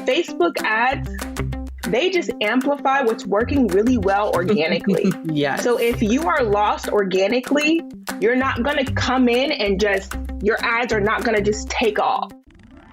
Facebook ads, they just amplify what's working really well organically. Yes. So if you are lost organically, you're not going to come in and your ads are not going to just take off.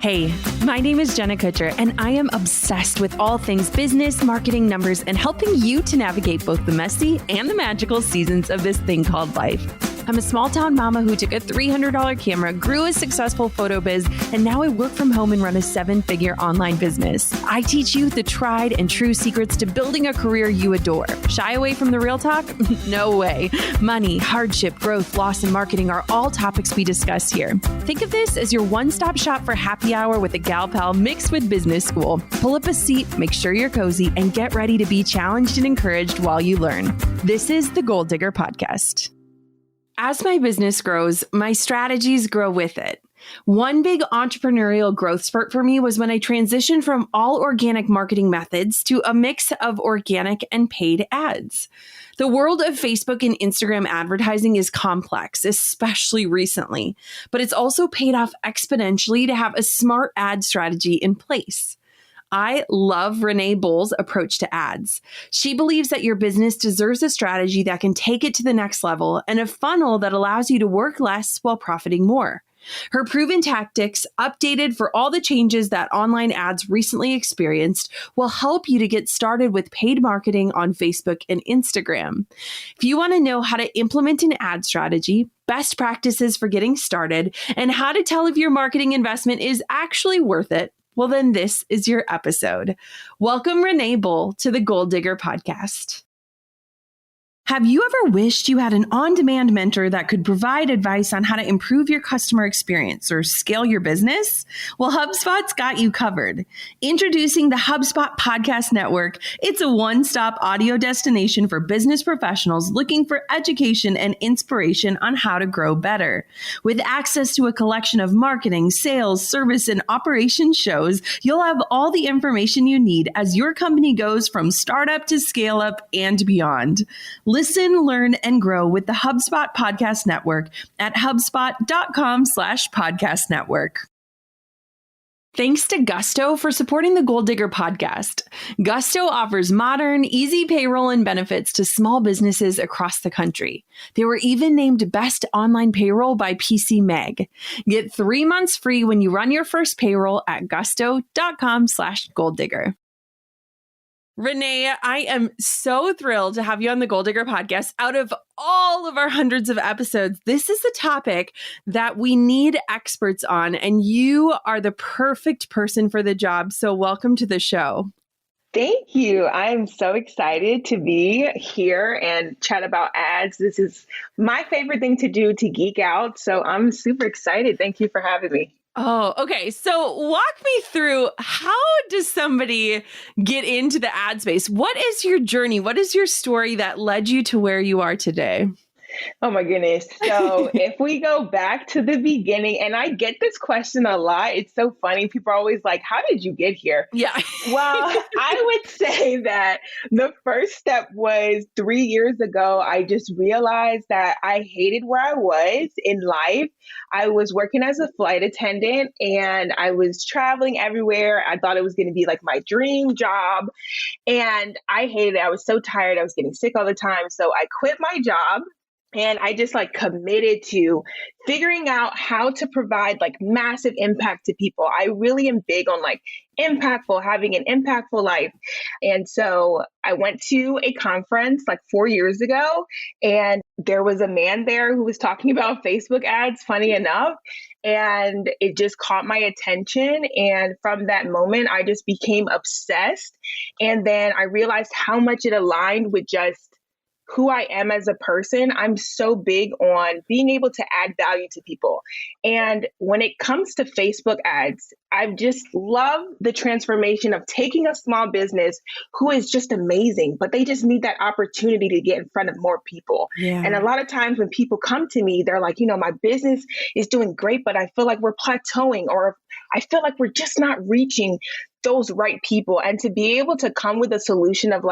Hey, my name is Jenna Kutcher, and I am obsessed with all things business, marketing, numbers, and helping you to navigate both the messy and the magical seasons of this thing called life. I'm a small town mama who took a $300 camera, grew a successful photo biz, and now I work from home and run a 7-figure online business. I teach you the tried and true secrets to building a career you adore. Shy away from the real talk? No way. Money, hardship, growth, loss, and marketing are all topics we discuss here. Think of this as your one-stop shop for happy hour with a gal pal mixed with business school. Pull up a seat, make sure you're cozy, and get ready to be challenged and encouraged while you learn. This is the Goal Digger Podcast. As my business grows, my strategies grow with it. One big entrepreneurial growth spurt for me was when I transitioned from all organic marketing methods to a mix of organic and paid ads. The world of Facebook and Instagram advertising is complex, especially recently, but it's also paid off exponentially to have a smart ad strategy in place. I love Renee Bull's approach to ads. She believes that your business deserves a strategy that can take it to the next level and a funnel that allows you to work less while profiting more. Her proven tactics, updated for all the changes that online ads recently experienced, will help you to get started with paid marketing on Facebook and Instagram. If you want to know how to implement an ad strategy, best practices for getting started, and how to tell if your marketing investment is actually worth it, well, then this is your episode. Welcome, Renee Bull, to the Goal Digger Podcast. Have you ever wished you had an on-demand mentor that could provide advice on how to improve your customer experience or scale your business? Well, HubSpot's got you covered. Introducing the HubSpot Podcast Network, it's a one-stop audio destination for business professionals looking for education and inspiration on how to grow better. With access to a collection of marketing, sales, service, and operations shows, you'll have all the information you need as your company goes from startup to scale up and beyond. Listen, learn, and grow with the HubSpot Podcast Network at HubSpot.com/podcast network. Thanks to Gusto for supporting the Goal Digger Podcast. Gusto offers modern, easy payroll and benefits to small businesses across the country. They were even named Best Online Payroll by PC Mag. Get 3 months free when you run your first payroll at gusto.com/goaldigger. Renee, I am so thrilled to have you on the Goal Digger Podcast. Out of all of our hundreds of episodes, this is the topic that we need experts on, and you are the perfect person for the job. So welcome to the show. Thank you. I'm so excited to be here and chat about ads. This is my favorite thing to do, to geek out. So I'm super excited. Thank you for having me. Oh, okay. So walk me through, how does somebody get into the ad space? What is your journey? What is your story that led you to where you are today? Oh my goodness. So if we go back to the beginning, and I get this question a lot, it's so funny. People are always like, how did you get here? Yeah. Well, I would say that the first step was 3 years ago. I just realized that I hated where I was in life. I was working as a flight attendant and I was traveling everywhere. I thought it was going to be like my dream job. And I hated it. I was so tired. I was getting sick all the time. So I quit my job. And I just committed to figuring out how to provide massive impact to people. I really am big on impactful, having an impactful life. And so I went to a conference 4 years ago, and there was a man there who was talking about Facebook ads, funny enough. And it just caught my attention. And from that moment, I just became obsessed. And then I realized how much it aligned with just who I am as a person. I'm so big on being able to add value to people. And when it comes to Facebook ads, I just love the transformation of taking a small business who is just amazing, but they just need that opportunity to get in front of more people. Yeah. And a lot of times when people come to me, they're like, my business is doing great, but I feel like we're plateauing, or I feel like we're just not reaching those right people. And to be able to come with a solution of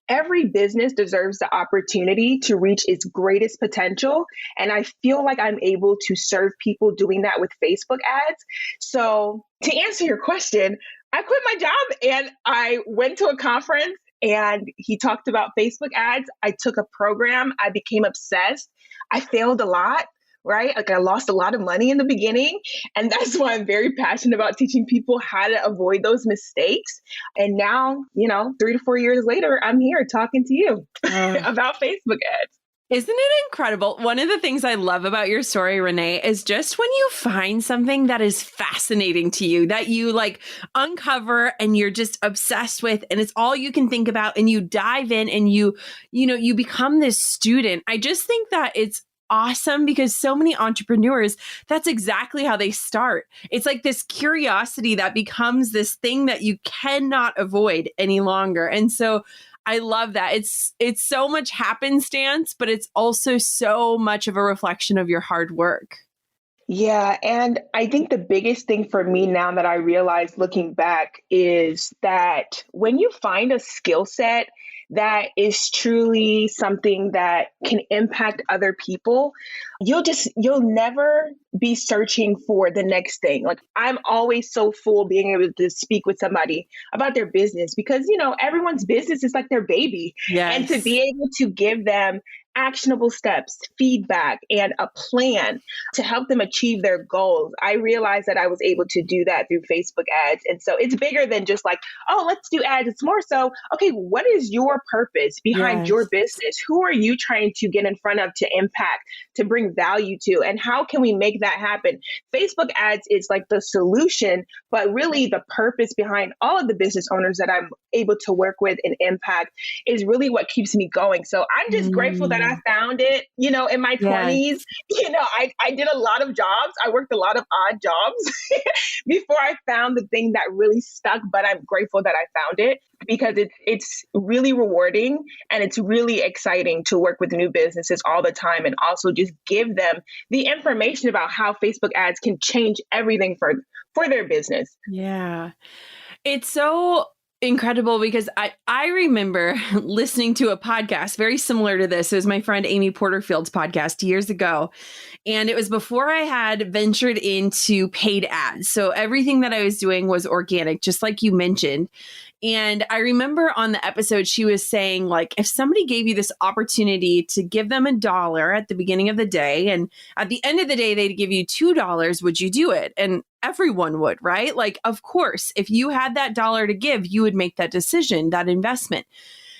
every business deserves the opportunity to reach its greatest potential. And I feel like I'm able to serve people doing that with Facebook ads. So to answer your question, I quit my job and I went to a conference and he talked about Facebook ads. I took a program. I became obsessed. I failed a lot, right? Like I lost a lot of money in the beginning. And that's why I'm very passionate about teaching people how to avoid those mistakes. And now, 3 to 4 years later, I'm here talking to you about Facebook ads. Isn't it incredible? One of the things I love about your story, Renee, is just when you find something that is fascinating to you, that you like uncover and you're just obsessed with, and it's all you can think about, and you dive in and you become this student. I just think that it's awesome because so many entrepreneurs, that's exactly how they start. It's like this curiosity that becomes this thing that you cannot avoid any longer. And so I love that. It's so much happenstance, but it's also so much of a reflection of your hard work. Yeah. And I think the biggest thing for me now that I realize looking back is that when you find a skill set that is truly something that can impact other people, you'll never be searching for the next thing. Like I'm always so full being able to speak with somebody about their business because, everyone's business is like their baby. Yes. And to be able to give them actionable steps, feedback, and a plan to help them achieve their goals. I realized that I was able to do that through Facebook ads. And so it's bigger than just like, oh, let's do ads. It's more so, okay, what is your purpose behind your business? Who are you trying to get in front of to impact, to bring value to? And how can we make that happen? Facebook ads is like the solution, but really the purpose behind all of the business owners that I'm able to work with and impact is really what keeps me going. So I'm just grateful that I found it, in my 20s. I did a lot of jobs. I worked a lot of odd jobs before I found the thing that really stuck. But I'm grateful that I found it because it's really rewarding and it's really exciting to work with new businesses all the time and also just give them the information about how Facebook ads can change everything for their business. Yeah. It's so incredible because I remember listening to a podcast very similar to this. It was my friend Amy Porterfield's podcast years ago. And it was before I had ventured into paid ads. So everything that I was doing was organic, just like you mentioned. And I remember on the episode, she was saying, like, if somebody gave you this opportunity to give them $1 at the beginning of the day, and at the end of the day, they'd give you $2, would you do it? And everyone would, right? Like, of course, if you had that dollar to give, you would make that decision, that investment.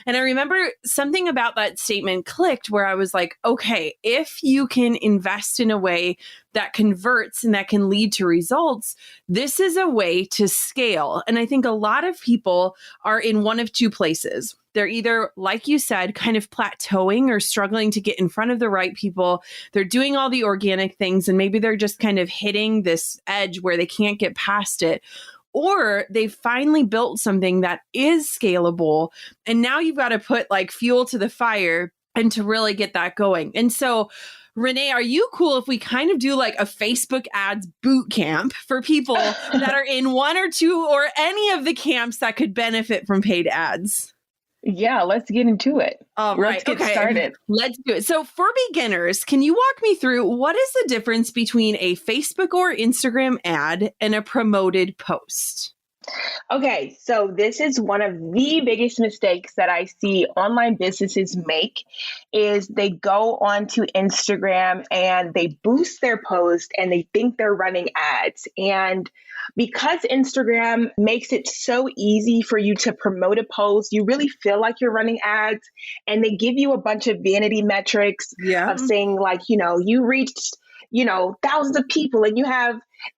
And I remember something about that statement clicked where I was like, okay, if you can invest in a way that converts and that can lead to results, this is a way to scale. And I think a lot of people are in one of two places. They're either, like you said, kind of plateauing or struggling to get in front of the right people. They're doing all the organic things and maybe they're just kind of hitting this edge where they can't get past it. Or they've finally built something that is scalable. And now you've got to put like fuel to the fire and to really get that going. And so, Renee, are you cool if we kind of do like a Facebook ads boot camp for people that are in one or two or any of the camps that could benefit from paid ads? Yeah, let's get into it. All right. Let's get started. Let's do it. So for beginners, can you walk me through what is the difference between a Facebook or Instagram ad and a promoted post? Okay, so this is one of the biggest mistakes that I see online businesses make is they go onto Instagram and they boost their post and they think they're running ads. And because Instagram makes it so easy for you to promote a post, you really feel like you're running ads and they give you a bunch of vanity metrics of saying like, you reached, thousands of people and you have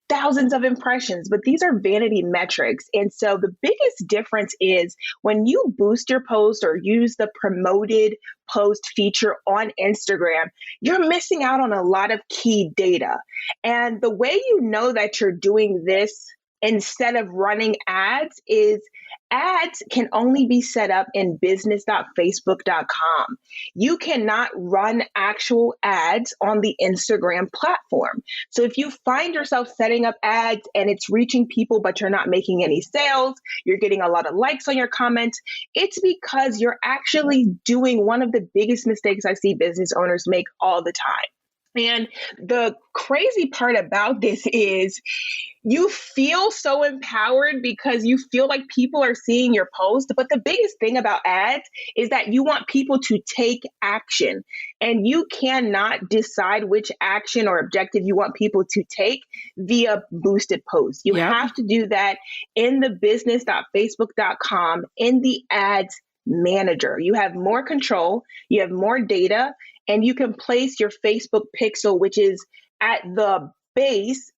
thousands of impressions, but these are vanity metrics. And so the biggest difference is when you boost your post or use the promoted post feature on Instagram, you're missing out on a lot of key data. And the way you know that you're doing this instead of running ads is ads can only be set up in business.facebook.com. You cannot run actual ads on the Instagram platform. So if you find yourself setting up ads and it's reaching people, but you're not making any sales, you're getting a lot of likes on your comments, it's because you're actually doing one of the biggest mistakes I see business owners make all the time. And the crazy part about this is you feel so empowered because you feel like people are seeing your post. But the biggest thing about ads is that you want people to take action, and you cannot decide which action or objective you want people to take via boosted posts. You have to do that in the business.facebook.com in the ads manager. You have more control, you have more data, and you can place your Facebook pixel, which is at the base,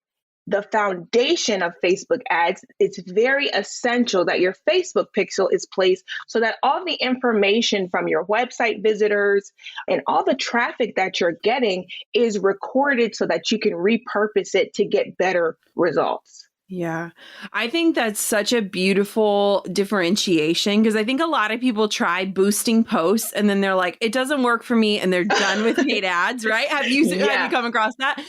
the foundation of Facebook ads. It's very essential that your Facebook pixel is placed so that all the information from your website visitors and all the traffic that you're getting is recorded so that you can repurpose it to get better results. Yeah, I think that's such a beautiful differentiation, because I think a lot of people try boosting posts and then they're like, it doesn't work for me, and they're done with paid ads, right? Have you come across that?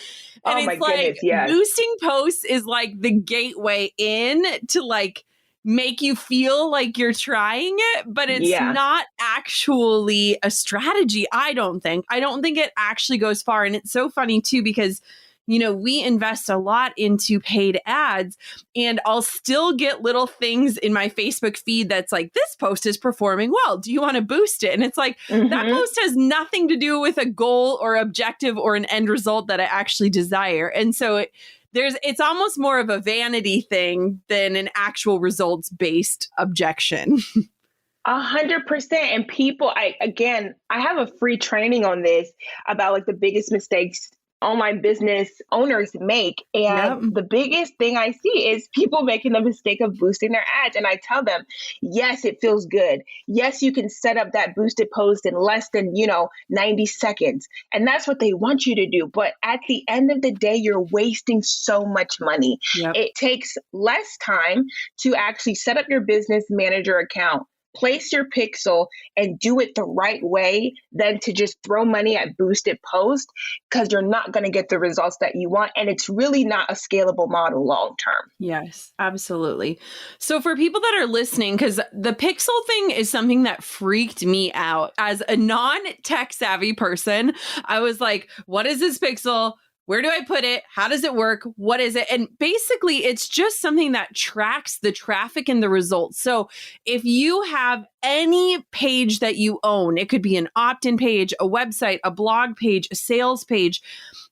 And it's like goodness, yes. Boosting posts is like the gateway in to like make you feel like you're trying it, but it's not actually a strategy. I don't think it actually goes far. And it's so funny too, because we invest a lot into paid ads, and I'll still get little things in my Facebook feed that's like, this post is performing well. Do you want to boost it? And it's like, that post has nothing to do with a goal or objective or an end result that I actually desire. And so it's almost more of a vanity thing than an actual results-based objection. 100%. And people, I have a free training on this about like the biggest mistakes online business owners make. And the biggest thing I see is people making the mistake of boosting their ads. And I tell them, yes, it feels good. Yes, you can set up that boosted post in less than, 90 seconds. And that's what they want you to do. But at the end of the day, you're wasting so much money. It takes less time to actually set up your business manager account, place your pixel, and do it the right way than to just throw money at boosted posts, because you're not going to get the results that you want. And it's really not a scalable model long term. Yes, absolutely. So for people that are listening, because the pixel thing is something that freaked me out as a non-tech savvy person. I was like, what is this pixel? Where do I put it? How does it work? What is it? And basically, it's just something that tracks the traffic and the results. So if you have any page that you own, it could be an opt-in page, a website, a blog page, a sales page,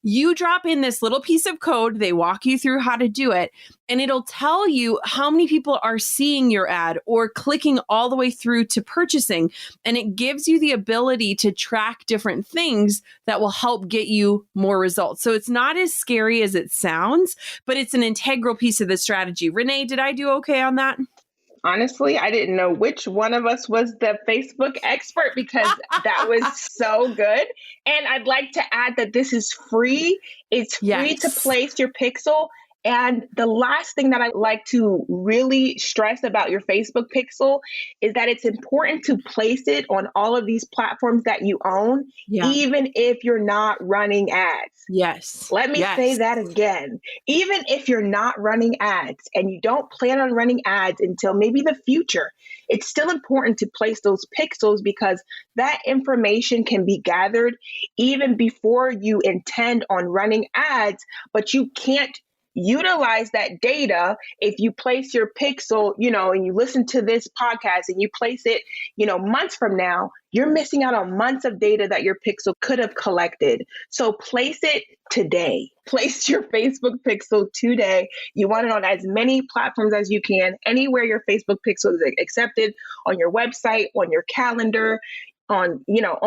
you drop in this little piece of code, they walk you through how to do it, and it'll tell you how many people are seeing your ad or clicking all the way through to purchasing. And it gives you the ability to track different things that will help get you more results. So it's not as scary as it sounds, but it's an integral piece of the strategy. Renee, did I do okay on that? Honestly, I didn't know which one of us was the Facebook expert, because that was so good. And I'd like to add that this is free. It's free to place your pixel. And the last thing that I like to really stress about your Facebook pixel is that it's important to place it on all of these platforms that you own, even if you're not running ads. Yes. Let me say that again. Even if you're not running ads and you don't plan on running ads until maybe the future, it's still important to place those pixels, because that information can be gathered even before you intend on running ads, but you can't utilize that data if you place your pixel, and you listen to this podcast and you place it, months from now, you're missing out on months of data that your pixel could have collected. So place it today. Place your Facebook pixel today. You want it on as many platforms as you can, anywhere your Facebook pixel is accepted, on your website, on your calendar, on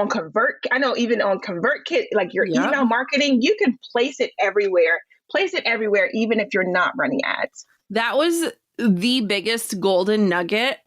Convert. I know even on ConvertKit, like your email marketing, you can place it everywhere. Place it everywhere, even if you're not running ads. That was the biggest golden nugget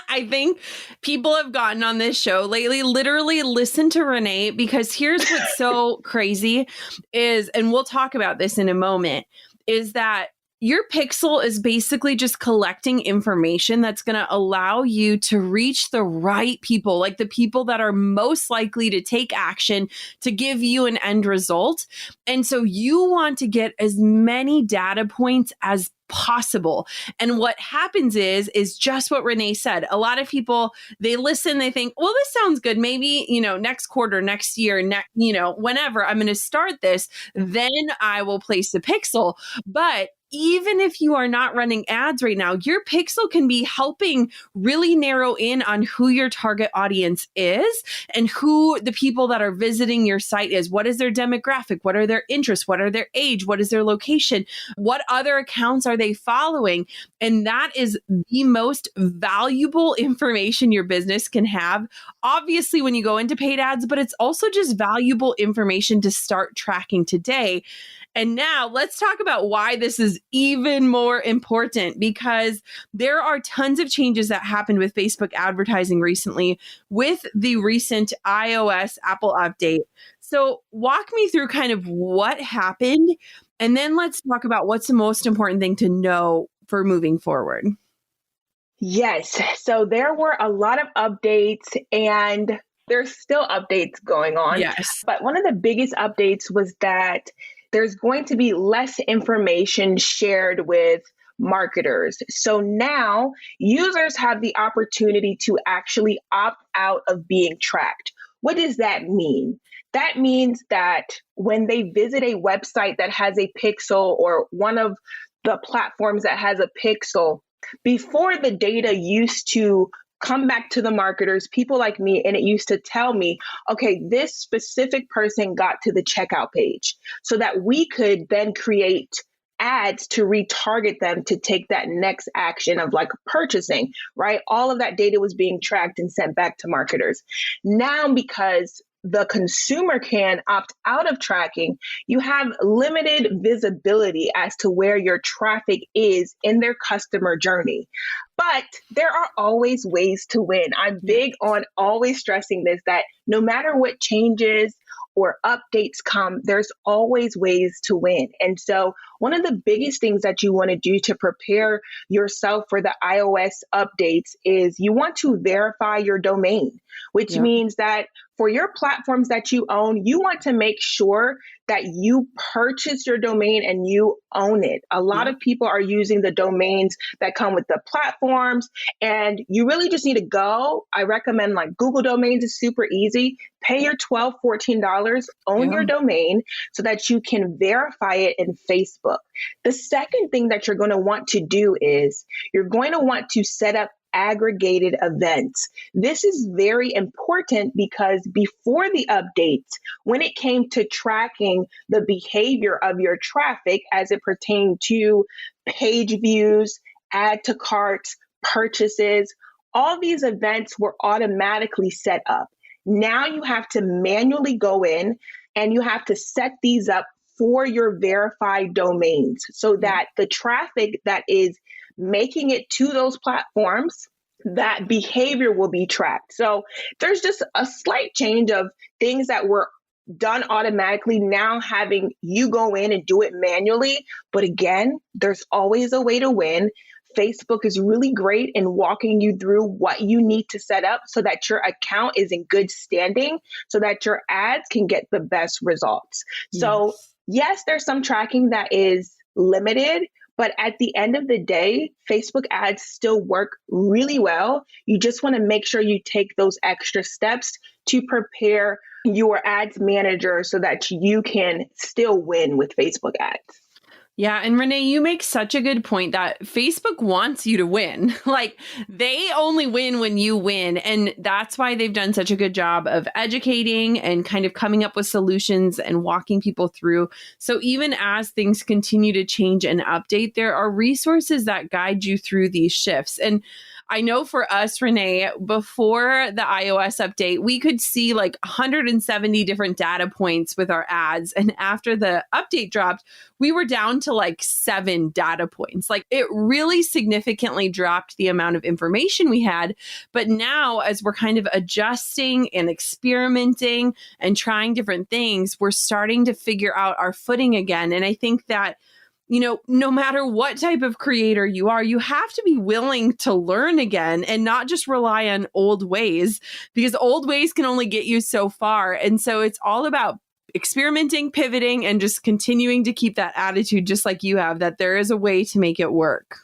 I think people have gotten on this show lately. Literally listen to Renee, because here's what's so crazy is, and we'll talk about this in a moment, is that your pixel is basically just collecting information that's going to allow you to reach the right people, like the people that are most likely to take action to give you an end result. And so you want to get as many data points as possible. And what happens is just what Renee said. A lot of people, they listen, they think, well, this sounds good. Maybe, next quarter, next year, whenever I'm going to start this, then I will place the pixel. But even if you are not running ads right now, your pixel can be helping really narrow in on who your target audience is and who the people that are visiting your site is. What is their demographic? What are their interests? What are their age? What is their location? What other accounts are they following? And that is the most valuable information your business can have. Obviously, when you go into paid ads, but it's also just valuable information to start tracking today. And now let's talk about why this is even more important, because there are tons of changes that happened with Facebook advertising recently with the recent iOS Apple update. So walk me through kind of what happened, and then let's talk about what's the most important thing to know for moving forward. Yes. So there were a lot of updates, and there's still updates going on. Yes. But one of the biggest updates was that there's going to be less information shared with marketers. So now users have the opportunity to actually opt out of being tracked. What does that mean? That means that when they visit a website that has a pixel or one of the platforms that has a pixel, before the data used to come back to the marketers, people like me, and it used to tell me, okay, this specific person got to the checkout page, so that we could then create ads to retarget them to take that next action of like purchasing, right? All of that data was being tracked and sent back to marketers. Now, because the consumer can opt out of tracking, you have limited visibility as to where your traffic is in their customer journey. But there are always ways to win. I'm big on always stressing this, that no matter what changes or updates come, there's always ways to win. And so one of the biggest things that you want to do to prepare yourself for the iOS updates is you want to verify your domain, which means that for your platforms that you own, you want to make sure that you purchase your domain and you own it. A lot of people are using the domains that come with the platforms, and you really just need to go. I recommend like Google Domains is super easy. Pay your $12, $14, own your domain so that you can verify it in Facebook. The second thing that you're going to want to do is you're going to want to set up aggregated events. This is very important because before the updates, when it came to tracking the behavior of your traffic as it pertained to page views, add to carts, purchases, all these events were automatically set up. Now you have to manually go in and you have to set these up for your verified domains so that the traffic that is making it to those platforms, that behavior will be tracked. So there's just a slight change of things that were done automatically, now having you go in and do it manually. But again, there's always a way to win. Facebook is really great in walking you through what you need to set up so that your account is in good standing, so that your ads can get the best results. So yes, there's some tracking that is limited, but at the end of the day, Facebook ads still work really well. You just want to make sure you take those extra steps to prepare your ads manager so that you can still win with Facebook ads. Yeah. And Renee, you make such a good point that Facebook wants you to win. Like they only win when you win. And that's why they've done such a good job of educating and kind of coming up with solutions and walking people through. So even as things continue to change and update, there are resources that guide you through these shifts. And I know for us, Renee, before the iOS update, we could see like 170 different data points with our ads. And after the update dropped, we were down to like 7 data points. Like it really significantly dropped the amount of information we had. But now, as we're kind of adjusting and experimenting and trying different things, we're starting to figure out our footing again. And I think that no matter what type of creator you are, you have to be willing to learn again and not just rely on old ways, because old ways can only get you so far. And so it's all about experimenting, pivoting, and just continuing to keep that attitude, just like you have, that there is a way to make it work.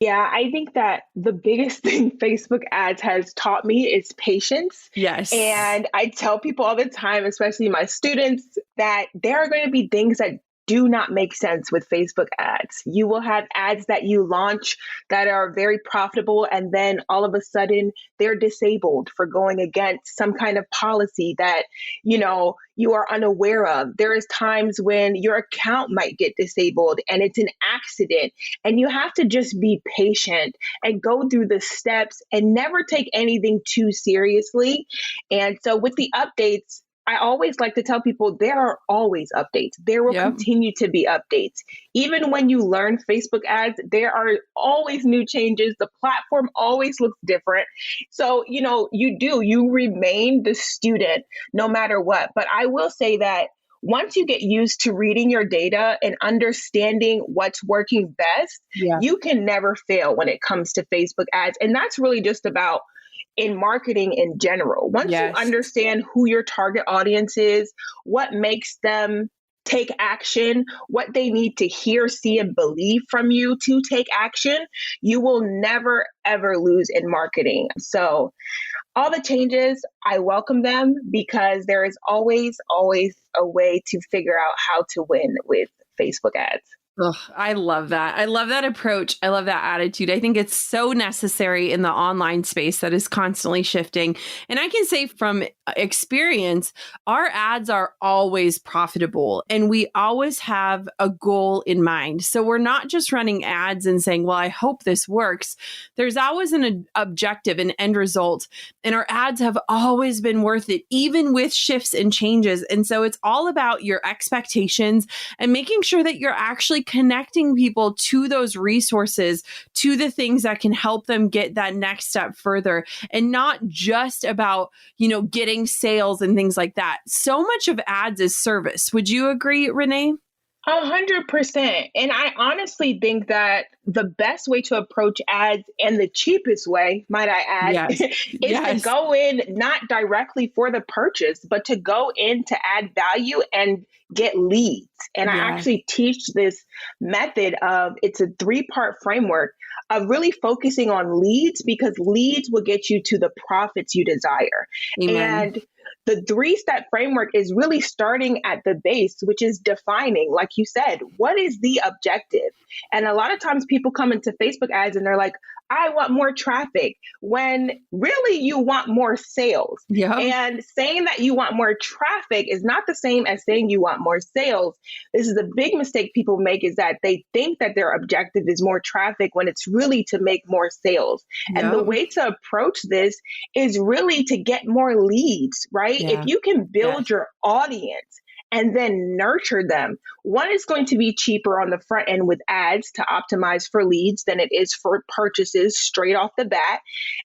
Yeah, I think that the biggest thing Facebook ads has taught me is patience. Yes. And I tell people all the time, especially my students, that there are going to be things that do not make sense with Facebook ads. You will have ads that you launch that are very profitable, and then all of a sudden they're disabled for going against some kind of policy that, you are unaware of. There is times when your account might get disabled and it's an accident, and you have to just be patient and go through the steps and never take anything too seriously. And so with the updates, I always like to tell people there are always updates. There will continue to be updates. Even when you learn Facebook ads, there are always new changes. The platform always looks different. So, you remain the student no matter what. But I will say that once you get used to reading your data and understanding what's working best, you can never fail when it comes to Facebook ads. And that's really just about in marketing in general. Once you understand who your target audience is, what makes them take action, what they need to hear, see, and believe from you to take action, you will never, ever lose in marketing. So all the changes, I welcome them, because there is always, always a way to figure out how to win with Facebook ads. Oh, I love that. I love that approach. I love that attitude. I think it's so necessary in the online space that is constantly shifting. And I can say from experience, our ads are always profitable and we always have a goal in mind. So we're not just running ads and saying, well, I hope this works. There's always an objective, an end result. And our ads have always been worth it, even with shifts and changes. And so it's all about your expectations and making sure that you're actually connecting people to those resources, to the things that can help them get that next step further, and not just about, getting sales and things like that. So much of ads is service. Would you agree, Renee? 100%. And I honestly think that the best way to approach ads, and the cheapest way, might I add, is to go in not directly for the purchase, but to go in to add value and get leads. And I actually teach this method of, it's a 3-part framework of really focusing on leads, because leads will get you to the profits you desire. Amen. And the 3-step framework is really starting at the base, which is defining, like you said, what is the objective? And a lot of times people come into Facebook ads and they're like, I want more traffic, when really you want more sales. And saying that you want more traffic is not the same as saying you want more sales. This is a big mistake people make, is that they think that their objective is more traffic when it's really to make more sales. And the way to approach this is really to get more leads, right? If you can build your audience and then nurture them, one is going to be cheaper on the front end with ads to optimize for leads than it is for purchases straight off the bat.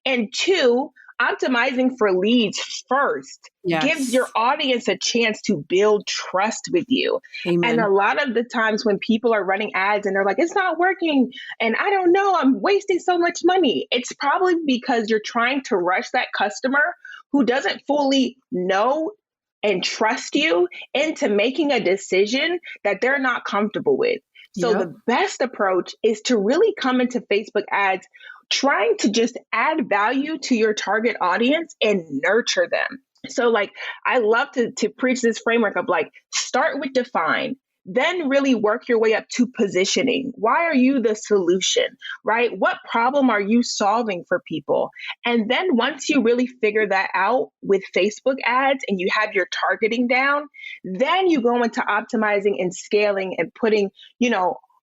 And 2, optimizing for leads first gives your audience a chance to build trust with you. Amen. And a lot of the times when people are running ads and they're like, it's not working, and I don't know, I'm wasting so much money, it's probably because you're trying to rush that customer who doesn't fully know and trust you into making a decision that they're not comfortable with. So the best approach is to really come into Facebook ads trying to just add value to your target audience and nurture them. So I love to preach this framework of start with define, then really work your way up to positioning. Why are you the solution, right? What problem are you solving for people? And then once you really figure that out with Facebook ads and you have your targeting down, then you go into optimizing and scaling and putting,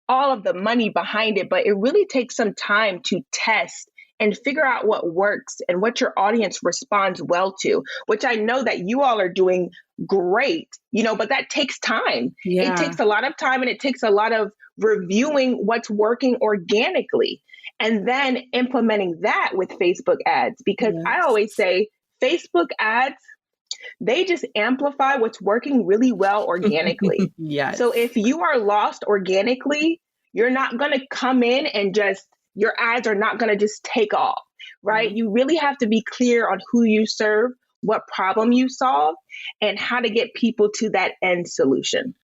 all of the money behind it. But it really takes some time to test and figure out what works and what your audience responds well to, which I know that you all are doing great, but that takes time. It takes a lot of time, and it takes a lot of reviewing what's working organically and then implementing that with Facebook ads. Because I always say Facebook ads, They just amplify what's working really well organically. Yes. So if you are lost organically, you're not going to come in and just, your ads are not going to just take off, right? You really have to be clear on who you serve, what problem you solve, and how to get people to that end solution.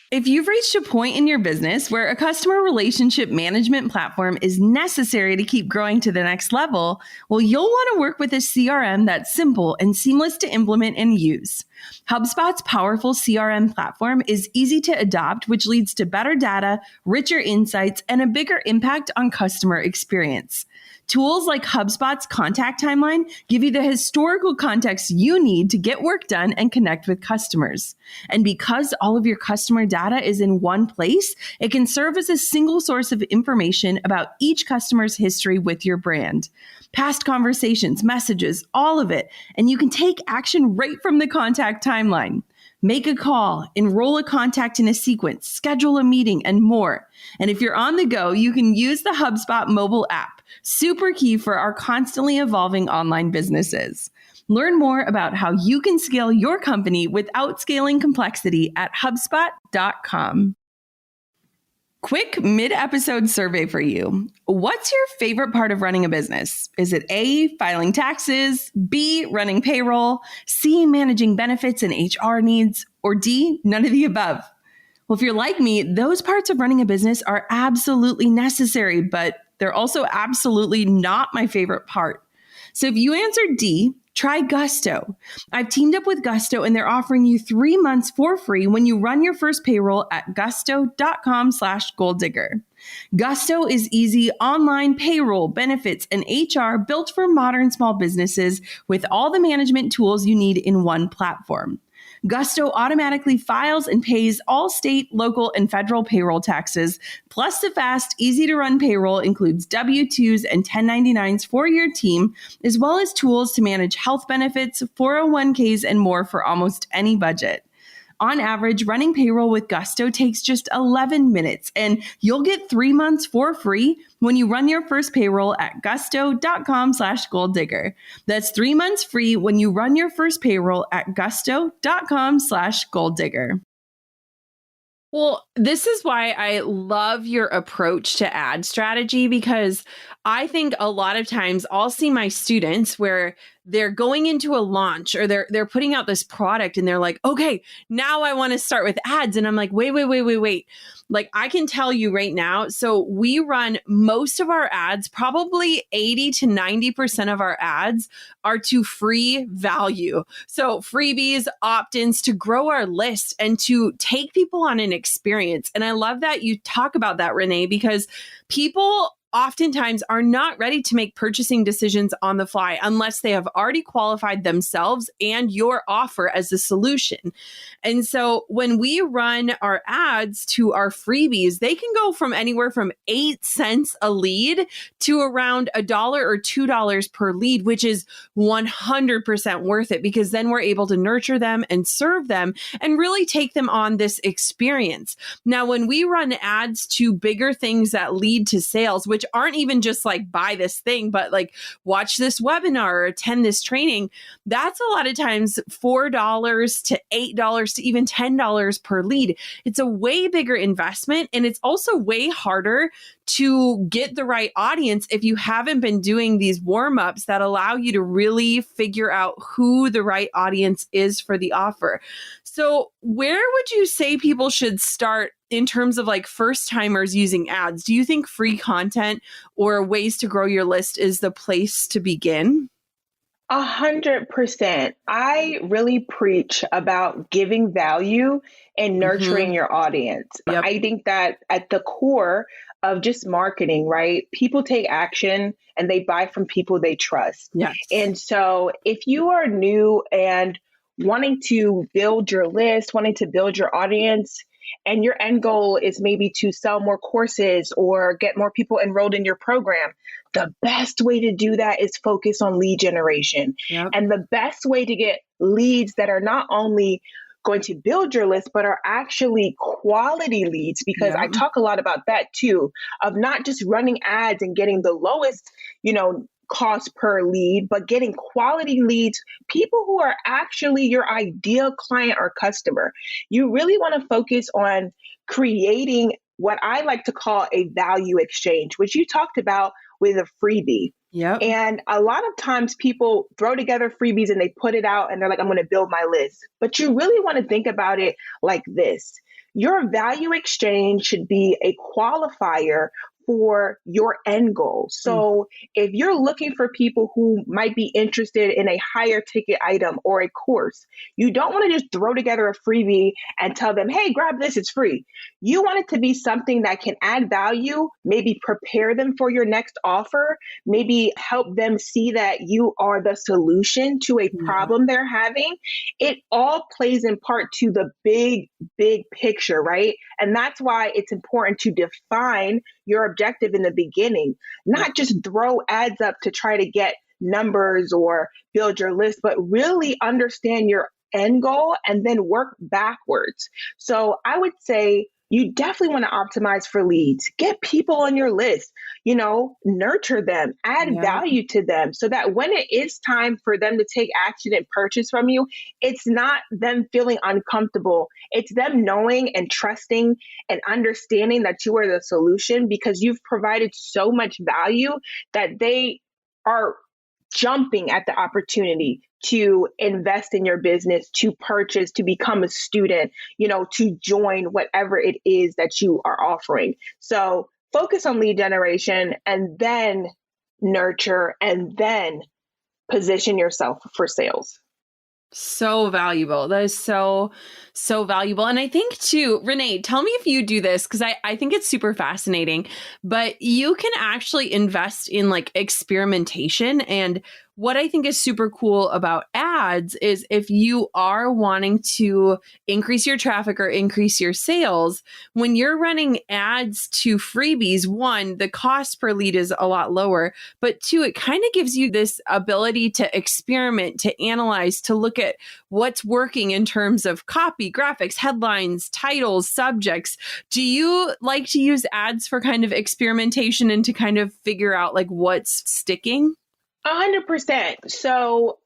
If you've reached a point in your business where a customer relationship management platform is necessary to keep growing to the next level, well, you'll want to work with a CRM that's simple and seamless to implement and use. HubSpot's powerful CRM platform is easy to adopt, which leads to better data, richer insights, and a bigger impact on customer experience. Tools like HubSpot's contact timeline give you the historical context you need to get work done and connect with customers. And because all of your customer data is in one place, it can serve as a single source of information about each customer's history with your brand. Past conversations, messages, all of it. And you can take action right from the contact timeline. Make a call, enroll a contact in a sequence, schedule a meeting, and more. And if you're on the go, you can use the HubSpot mobile app. Super key for our constantly evolving online businesses. Learn more about how you can scale your company without scaling complexity at HubSpot.com. Quick mid-episode survey for you. What's your favorite part of running a business? Is it A, filing taxes, B, running payroll, C, managing benefits and HR needs, or D, none of the above? Well, if you're like me, those parts of running a business are absolutely necessary, but they're also absolutely not my favorite part. So if you answered D, try Gusto. I've teamed up with Gusto and they're offering you 3 months for free when you run your first payroll at gusto.com/goaldigger. Gusto is easy online payroll, benefits, and HR built for modern small businesses with all the management tools you need in one platform. Gusto automatically files and pays all state, local, and federal payroll taxes. Plus, the fast, easy-to-run payroll includes W-2s and 1099s for your team, as well as tools to manage health benefits, 401ks, and more for almost any budget. On average, running payroll with Gusto takes just 11 minutes, and you'll get 3 months for free when you run your first payroll at gusto.com/goaldigger. That's 3 months free when you run your first payroll at gusto.com/goaldigger. Well, this is why I love your approach to ad strategy, because I think a lot of times I'll see my students where they're going into a launch or they're putting out this product and they're like, okay, now I want to start with ads. And I'm like, wait. Like, I can tell you right now. So we run most of our ads, probably 80 to 90% of our ads are to free value. So freebies, opt-ins to grow our list and to take people on an experience. And I love that you talk about that, Renee, because people oftentimes are not ready to make purchasing decisions on the fly unless they have already qualified themselves and your offer as a solution. And so when we run our ads to our freebies, they can go from anywhere from 8 cents a lead to around $1 or $2 per lead, which is 100% worth it, because then we're able to nurture them and serve them and really take them on this experience. Now, when we run ads to bigger things that lead to sales, which aren't even just like buy this thing, but like watch this webinar or attend this training, that's a lot of times $4 to $8 to even $10 per lead. It's a way bigger investment, and it's also way harder to get the right audience if you haven't been doing these warm-ups that allow you to really figure out who the right audience is for the offer. So where would you say people should start in terms of like first timers using ads? Do you think free content or ways to grow your list is the place to begin? 100%. I really preach about giving value and nurturing your audience. Yep. I think that at the core of just marketing, right? People take action and they buy from people they trust. Yes. And so if you are new and wanting to build your list, wanting to build your audience, and your end goal is maybe to sell more courses or get more people enrolled in your program, the best way to do that is focus on lead generation. Yep. And the best way to get leads that are not only going to build your list, but are actually quality leads, because I talk a lot about that too, of not just running ads and getting the lowest, cost per lead, but getting quality leads, people who are actually your ideal client or customer. You really want to focus on creating what I like to call a value exchange, which you talked about with a freebie. Yep. And a lot of times people throw together freebies and they put it out and they're like, I'm going to build my list. But you really want to think about it like this. Your value exchange should be a qualifier for your end goal. So if you're looking for people who might be interested in a higher ticket item or a course, you don't want to just throw together a freebie and tell them, hey, grab this, it's free. You want it to be something that can add value, maybe prepare them for your next offer, maybe help them see that you are the solution to a problem they're having. It all plays in part to the big picture, right? And that's why it's important to define your objective in the beginning, not just throw ads up to try to get numbers or build your list, but really understand your end goal and then work backwards. So I would say you definitely want to optimize for leads, get people on your list, nurture them, add value to them so that when it is time for them to take action and purchase from you, it's not them feeling uncomfortable. It's them knowing and trusting and understanding that you are the solution because you've provided so much value that they are jumping at the opportunity to invest in your business, to purchase, to become a student, to join whatever it is that you are offering. So focus on lead generation and then nurture and then position yourself for sales. So valuable. That is so valuable. And I think too, Renee, tell me if you do this, because I think it's super fascinating, but you can actually invest in like experimentation. And what I think is super cool about ads is if you are wanting to increase your traffic or increase your sales, when you're running ads to freebies, one, the cost per lead is a lot lower, but two, it kind of gives you this ability to experiment, to analyze, to look at what's working in terms of copy, graphics, headlines, titles, subjects. Do you like to use ads for kind of experimentation and to kind of figure out like what's sticking? 100%. So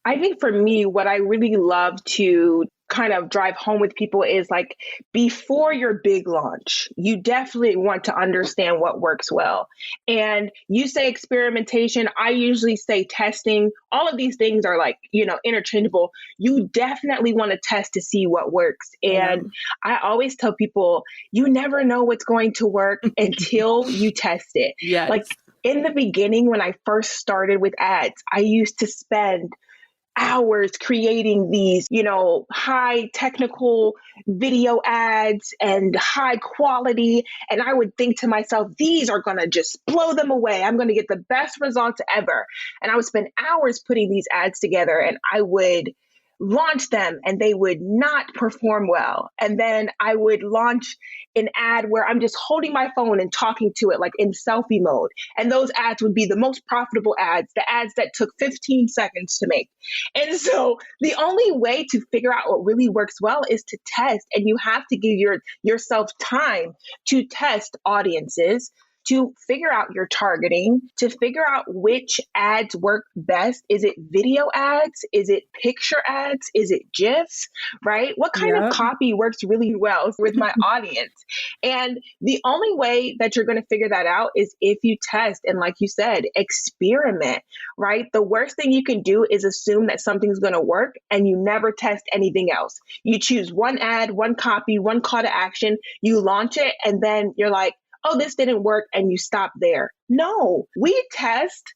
I think for me, what I really love to kind of drive home with people is like before your big launch, you definitely want to understand what works well. And you say experimentation, I usually say testing. All of these things are like, interchangeable. You definitely want to test to see what works. And I always tell people, you never know what's going to work until you test it. Yes. Like in the beginning, when I first started with ads, I used to spend hours creating these, high technical video ads and high quality. And I would think to myself, these are going to just blow them away. I'm going to get the best results ever. And I would spend hours putting these ads together and I would launch them and they would not perform well. And then I would launch an ad where I'm just holding my phone and talking to it like in selfie mode. And those ads would be the most profitable ads, the ads that took 15 seconds to make. And so the only way to figure out what really works well is to test. And you have to give yourself time to test audiences, to figure out your targeting, to figure out which ads work best. Is it video ads? Is it picture ads? Is it GIFs, right? What kind of copy works really well with my audience? And the only way that you're going to figure that out is if you test and, like you said, experiment, right? The worst thing you can do is assume that something's going to work and you never test anything else. You choose one ad, one copy, one call to action, you launch it, and then you're like, oh, this didn't work, and you stop there. No, we test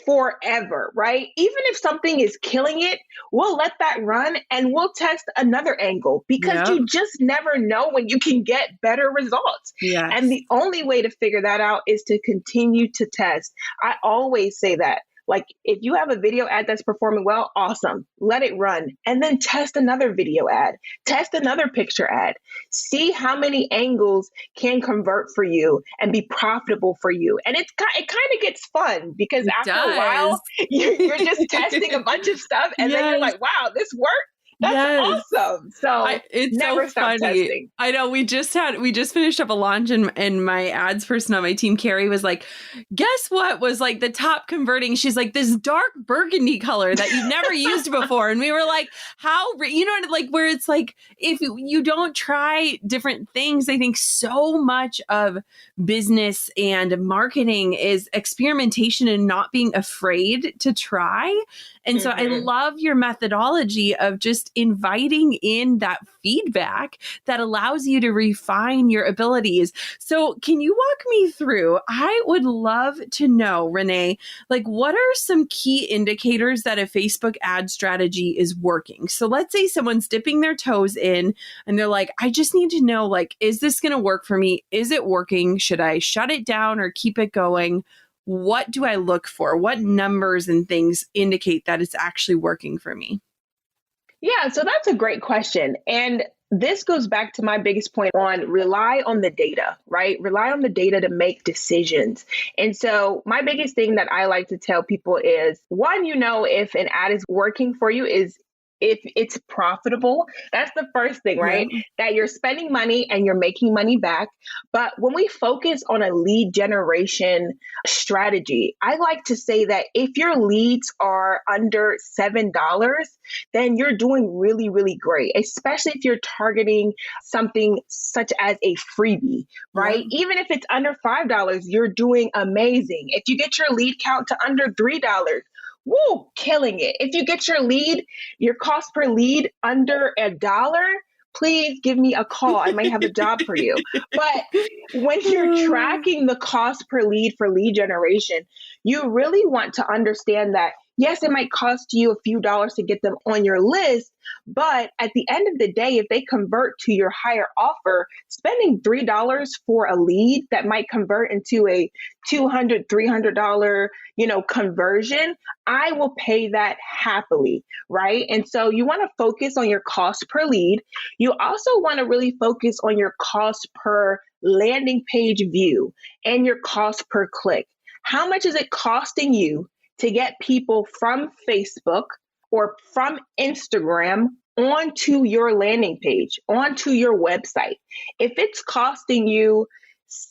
forever, right? Even if something is killing it, we'll let that run and we'll test another angle because you just never know when you can get better results. Yes. And the only way to figure that out is to continue to test. I always say that. Like if you have a video ad that's performing well, awesome, let it run. And then test another video ad, test another picture ad, see how many angles can convert for you and be profitable for you. And it kind of gets fun because after a while, you're just testing a bunch of stuff and then you're like, wow, this worked. That's Yes. awesome. So It's never so stop funny. testing. I know we just finished up a launch and my ads person on my team, Carrie, was like, guess what was like the top converting? She's like, this dark burgundy color that you've never used before. And we were like, like where it's like, if you don't try different things, I think so much of business and marketing is experimentation and not being afraid to try. And so I love your methodology of just inviting in that feedback that allows you to refine your abilities. So can you walk me through? I would love to know, Renee, like what are some key indicators that a Facebook ad strategy is working? So let's say someone's dipping their toes in and they're like, I just need to know, like, is this going to work for me? Is it working? Should I shut it down or keep it going? What do I look for? What numbers and things indicate that it's actually working for me? Yeah, so that's a great question. And this goes back to my biggest point on rely on the data, right? Rely on the data to make decisions. And so my biggest thing that I like to tell people is one, if an ad is working for you is if it's profitable. That's the first thing, right? Yeah. That you're spending money and you're making money back. But when we focus on a lead generation strategy, I like to say that if your leads are under $7, then you're doing really, really great, especially if you're targeting something such as a freebie, right? Yeah. Even if it's under $5, you're doing amazing. If you get your lead count to under $3, woo, killing it. If you get your cost per lead under $1, please give me a call. I might have a job for you. But when you're tracking the cost per lead for lead generation, you really want to understand that, yes, it might cost you a few dollars to get them on your list, but at the end of the day, if they convert to your higher offer, spending $3 for a lead that might convert into a $200, $300, conversion, I will pay that happily, right? And so you want to focus on your cost per lead. You also want to really focus on your cost per landing page view and your cost per click. How much is it costing you to get people from Facebook or from Instagram onto your landing page, onto your website? If it's costing you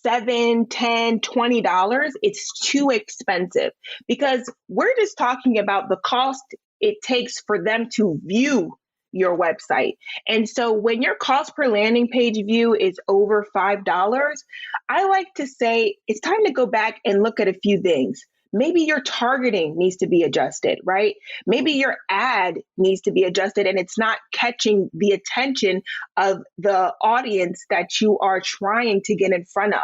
$7, $10, $20, it's too expensive because we're just talking about the cost it takes for them to view your website. And so when your cost per landing page view is over $5, I like to say it's time to go back and look at a few things. Maybe your targeting needs to be adjusted, right? Maybe your ad needs to be adjusted and it's not catching the attention of the audience that you are trying to get in front of.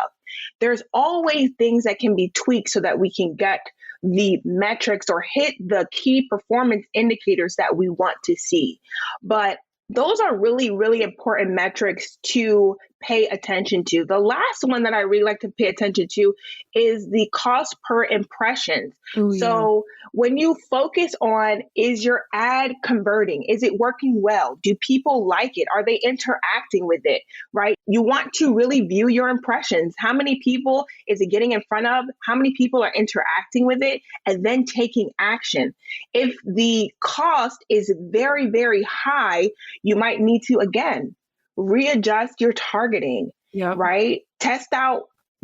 There's always things that can be tweaked so that we can get the metrics or hit the key performance indicators that we want to see. But those are really, really important metrics to pay attention to. The last one that I really like to pay attention to is the cost per impressions. Ooh, so when you focus on, is your ad converting? Is it working well? Do people like it? Are they interacting with it, right? You want to really view your impressions. How many people is it getting in front of? How many people are interacting with it? And then taking action. If the cost is very, very high, you might need to, again, readjust your targeting, Yep. right? Test out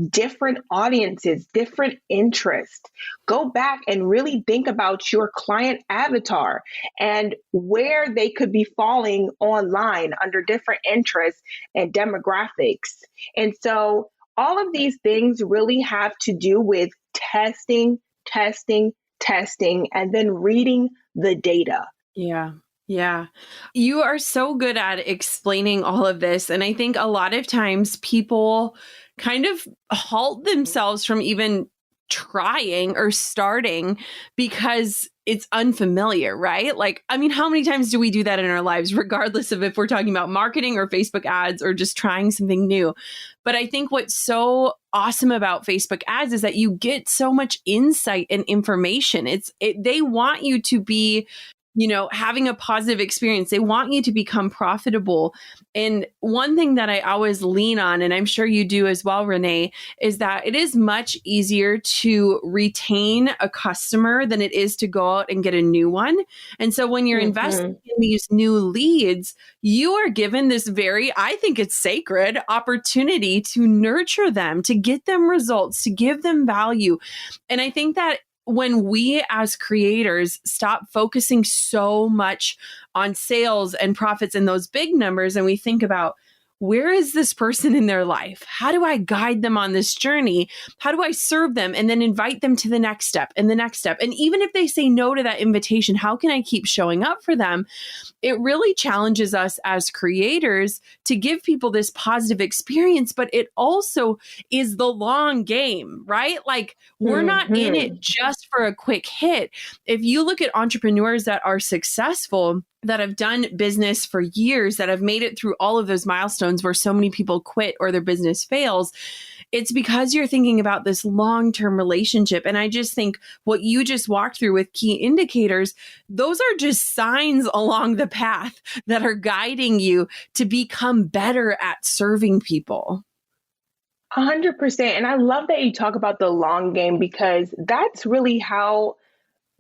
different audiences, different interests. Go back and really think about your client avatar and where they could be falling online under different interests and demographics. And so all of these things really have to do with testing, and then reading the data. Yeah. Yeah. You are so good at explaining all of this. And I think a lot of times people kind of halt themselves from even trying or starting because it's unfamiliar, right? Like, I mean, how many times do we do that in our lives, regardless of if we're talking about marketing or Facebook ads or just trying something new? But I think what's so awesome about Facebook ads is that you get so much insight and information. They want you to be having a positive experience. They want you to become profitable. And one thing that I always lean on, and I'm sure you do as well, Renee, is that it is much easier to retain a customer than it is to go out and get a new one. And so when you're investing in these new leads, you are given this very, I think it's sacred opportunity to nurture them, to get them results, to give them value. And I think that when we as creators stop focusing so much on sales and profits and those big numbers, and we think about, where is this person in their life? How do I guide them on this journey? How do I serve them and then invite them to the next step and the next step? And even if they say no to that invitation, how can I keep showing up for them? It really challenges us as creators to give people this positive experience, but it also is the long game, right? Like, we're not in it just for a quick hit. If you look at entrepreneurs that are successful, that have done business for years, that have made it through all of those milestones where so many people quit or their business fails, it's because you're thinking about this long-term relationship. And I just think what you just walked through with key indicators, those are just signs along the path that are guiding you to become better at serving people. 100%. And I love that you talk about the long game, because that's really how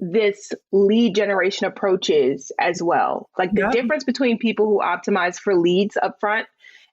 this lead generation approaches as well. Like the difference between people who optimize for leads upfront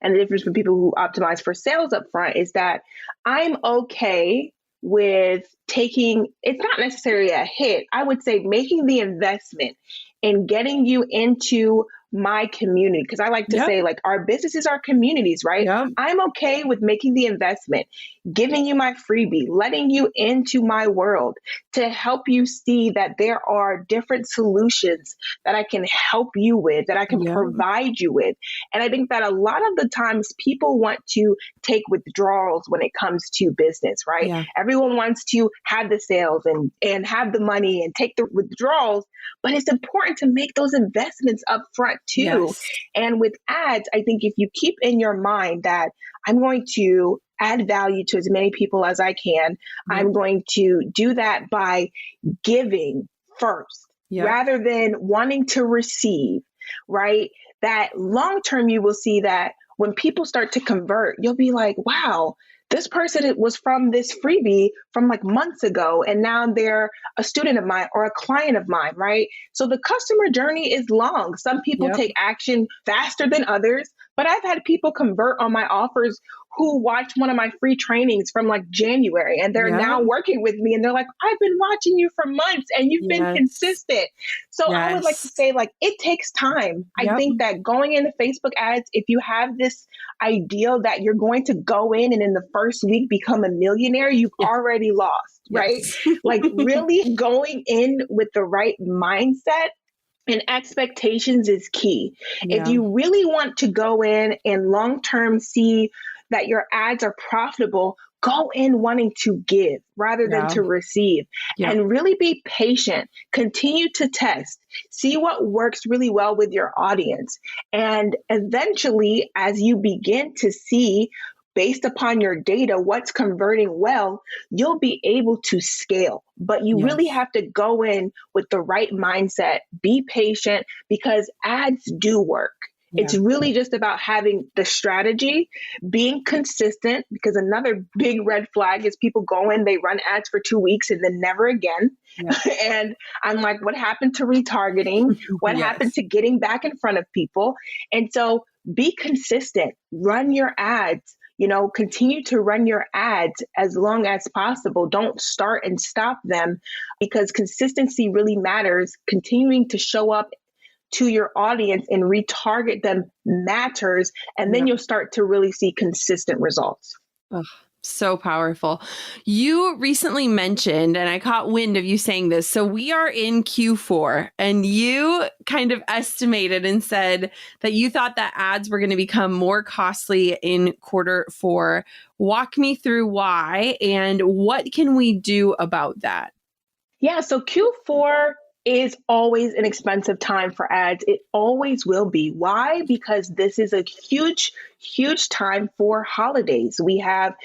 and the difference between people who optimize for sales upfront is that I'm okay with taking, it's not necessarily a hit, I would say making the investment in getting you into my community. Because I like to say, like, our businesses are communities, right? I'm okay with making the investment, giving you my freebie, letting you into my world to help you see that there are different solutions that I can help you with, that I can provide you with. And I think that a lot of the times people want to take withdrawals when it comes to business, right? Everyone wants to have the sales and have the money and take the withdrawals, but it's important to make those investments up front too. And with ads, I think if you keep in your mind that I'm going to add value to as many people as I can, I'm going to do that by giving first rather than wanting to receive, right? That long term, you will see that when people start to convert, you'll be like, wow, this person was from this freebie from like months ago, and now they're a student of mine or a client of mine, right? So the customer journey is long. Some people take action faster than others, but I've had people convert on my offers who watched one of my free trainings from like January, and they're now working with me, and they're like, I've been watching you for months and you've been consistent. So I would like to say, like, it takes time. I think that going into Facebook ads, if you have this ideal that you're going to go in and in the first week become a millionaire, you've already lost, right? Like really going in with the right mindset and expectations is key. If you really want to go in and long-term see that your ads are profitable, go in wanting to give rather than to receive, and really be patient. Continue to test, see what works really well with your audience. And eventually, as you begin to see, based upon your data, what's converting well, you'll be able to scale. But you really have to go in with the right mindset, be patient, because ads do work. It's really just about having the strategy, being consistent, because another big red flag is people go in, they run ads for 2 weeks and then never again. And I'm like, what happened to retargeting? What happened to getting back in front of people? And so be consistent, run your ads. Continue to run your ads as long as possible. Don't start and stop them, because consistency really matters. Continuing to show up to your audience and retarget them matters. And then you'll start to really see consistent results. Oh, so powerful. You recently mentioned, and I caught wind of you saying this, so we are in Q4, and you kind of estimated and said that you thought that ads were going to become more costly in Q4. Walk me through why, and what can we do about that? Yeah, so Q4 is always an expensive time for ads. It always will be. Why? Because this is a huge, huge time for holidays. We have,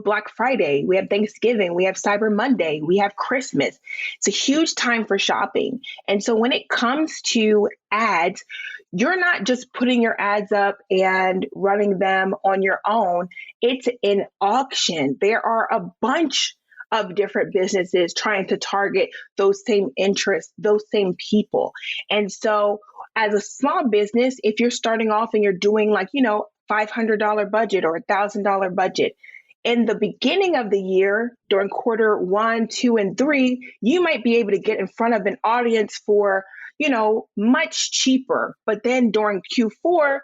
Black Friday, we have Thanksgiving, we have Cyber Monday, we have Christmas. It's a huge time for shopping. And so when it comes to ads, you're not just putting your ads up and running them on your own. It's an auction. There are a bunch of different businesses trying to target those same interests, those same people. And so as a small business, if you're starting off and you're doing $500 budget or $1,000 budget, in the beginning of the year, during quarter 1, 2, and 3, you might be able to get in front of an audience for, much cheaper. But then during Q4,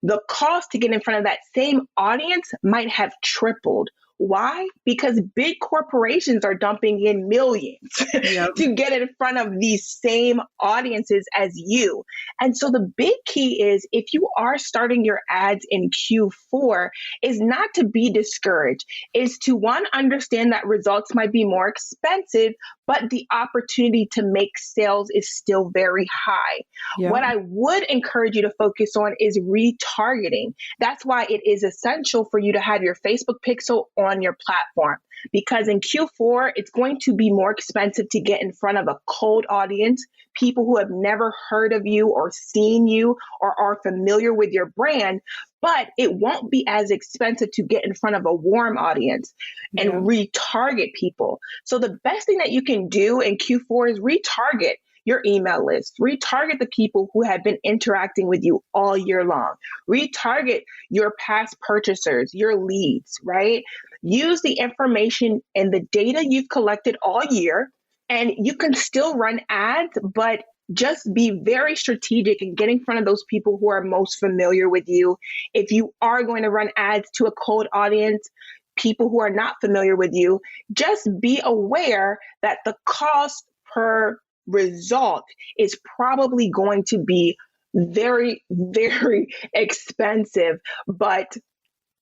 the cost to get in front of that same audience might have tripled. Why? Because big corporations are dumping in millions to get in front of these same audiences as you. And so the big key is, if you are starting your ads in Q4, is not to be discouraged, is to, one, understand that results might be more expensive, but the opportunity to make sales is still very high. Yeah. What I would encourage you to focus on is retargeting. That's why it is essential for you to have your Facebook pixel on your platform, because in Q4, it's going to be more expensive to get in front of a cold audience, people who have never heard of you or seen you or are familiar with your brand, but it won't be as expensive to get in front of a warm audience and retarget people. So the best thing that you can do in Q4 is retarget your email list, retarget the people who have been interacting with you all year long, retarget your past purchasers, your leads, right? Use the information and the data you've collected all year, and you can still run ads, but just be very strategic in getting in front of those people who are most familiar with you. If you are going to run ads to a cold audience, people who are not familiar with you, just be aware that the cost per result is probably going to be very, very expensive, but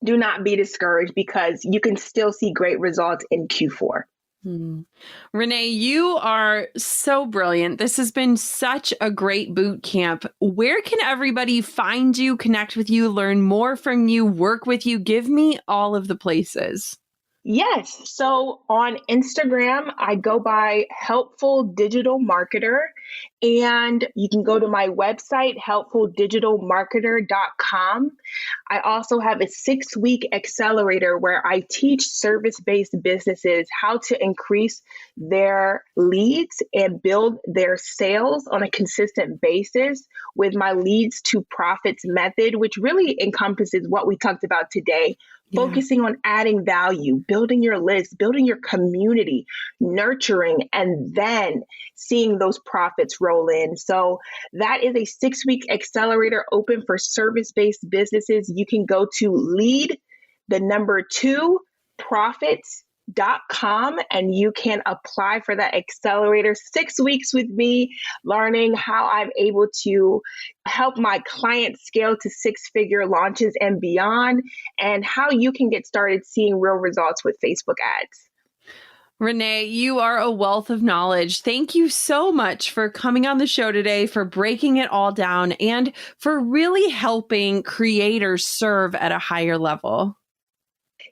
do not be discouraged, because you can still see great results in Q4. Renee, you are so brilliant. This has been such a great boot camp. Where can everybody find you, connect with you, learn more from you, work with you? Give me all of the places. Yes. So on Instagram, I go by Helpful Digital Marketer, and you can go to my website, helpfuldigitalmarketer.com. I also have a 6-week accelerator where I teach service-based businesses how to increase their leads and build their sales on a consistent basis with my leads to profits method, which really encompasses what we talked about today. Focusing on adding value, building your list, building your community, nurturing, and then seeing those profits roll in. So that is a 6-week accelerator open for service-based businesses. You can go to lead2profits.com and you can apply for that accelerator. 6 weeks with me, learning how I'm able to help my clients scale to 6-figure launches and beyond, and how you can get started seeing real results with Facebook ads. Renee, you are a wealth of knowledge. Thank you so much for coming on the show today, for breaking it all down, and for really helping creators serve at a higher level.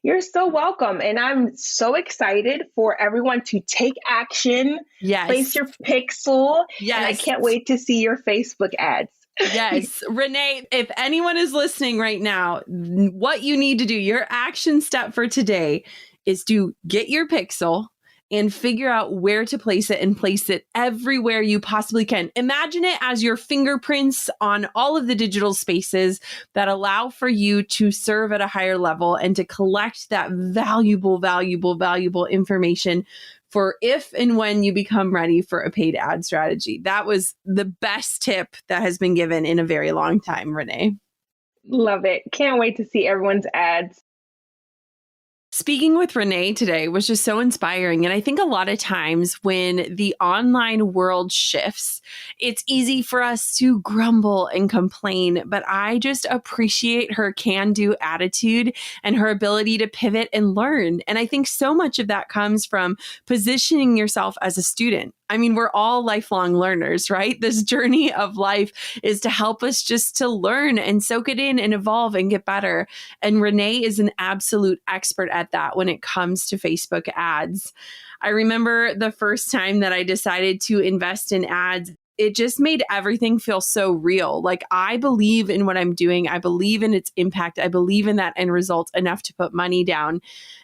You're so welcome. And I'm so excited for everyone to take action, place your pixel, and I can't wait to see your Facebook ads. Yes. Renee, if anyone is listening right now, what you need to do, your action step for today is to get your pixel and figure out where to place it, and place it everywhere you possibly can. Imagine it as your fingerprints on all of the digital spaces that allow for you to serve at a higher level and to collect that valuable information for if and when you become ready for a paid ad strategy. That was the best tip that has been given in a very long time, Renee. Love it. Can't wait to see everyone's ads. Speaking with Renee today was just so inspiring. And I think a lot of times when the online world shifts, it's easy for us to grumble and complain. But I just appreciate her can-do attitude and her ability to pivot and learn. And I think so much of that comes from positioning yourself as a student. I mean, we're all lifelong learners, right? This journey of life is to help us just to learn and soak it in and evolve and get better. And Renee is an absolute expert at that when it comes to Facebook ads. I remember the first time that I decided to invest in ads, it just made everything feel so real. Like, I believe in what I'm doing. I believe in its impact. I believe in that end result enough to put money down.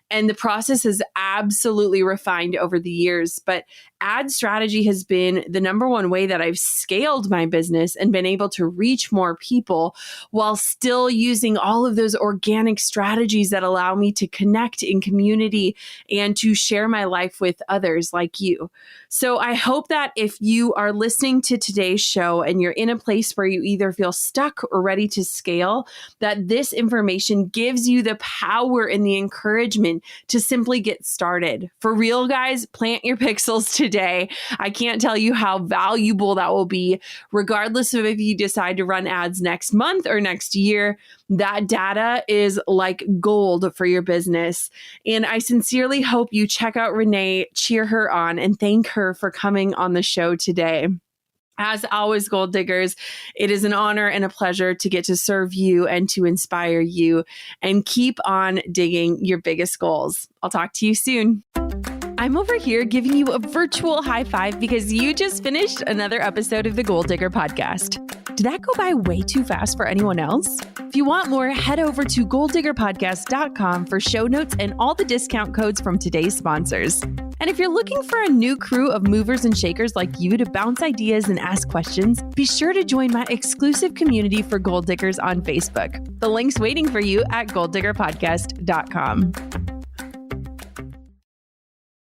And the process has absolutely refined over the years. But ad strategy has been the number one way that I've scaled my business and been able to reach more people while still using all of those organic strategies that allow me to connect in community and to share my life with others like you. So I hope that if you are listening to today's show and you're in a place where you either feel stuck or ready to scale, that this information gives you the power and the encouragement to simply get started. For real, guys, plant your pixels today. I can't tell you how valuable that will be, regardless of if you decide to run ads next month or next year. That data is like gold for your business. And I sincerely hope you check out Renee, cheer her on, and thank her for coming on the show today. As always, Goal Diggers, it is an honor and a pleasure to get to serve you and to inspire you, and keep on digging your biggest goals. I'll talk to you soon. I'm over here giving you a virtual high five because you just finished another episode of the Goal Digger podcast. Did that go by way too fast for anyone else? If you want more, head over to goaldiggerpodcast.com for show notes and all the discount codes from today's sponsors. And if you're looking for a new crew of movers and shakers like you to bounce ideas and ask questions, be sure to join my exclusive community for Goal Diggers on Facebook. The link's waiting for you at goaldiggerpodcast.com.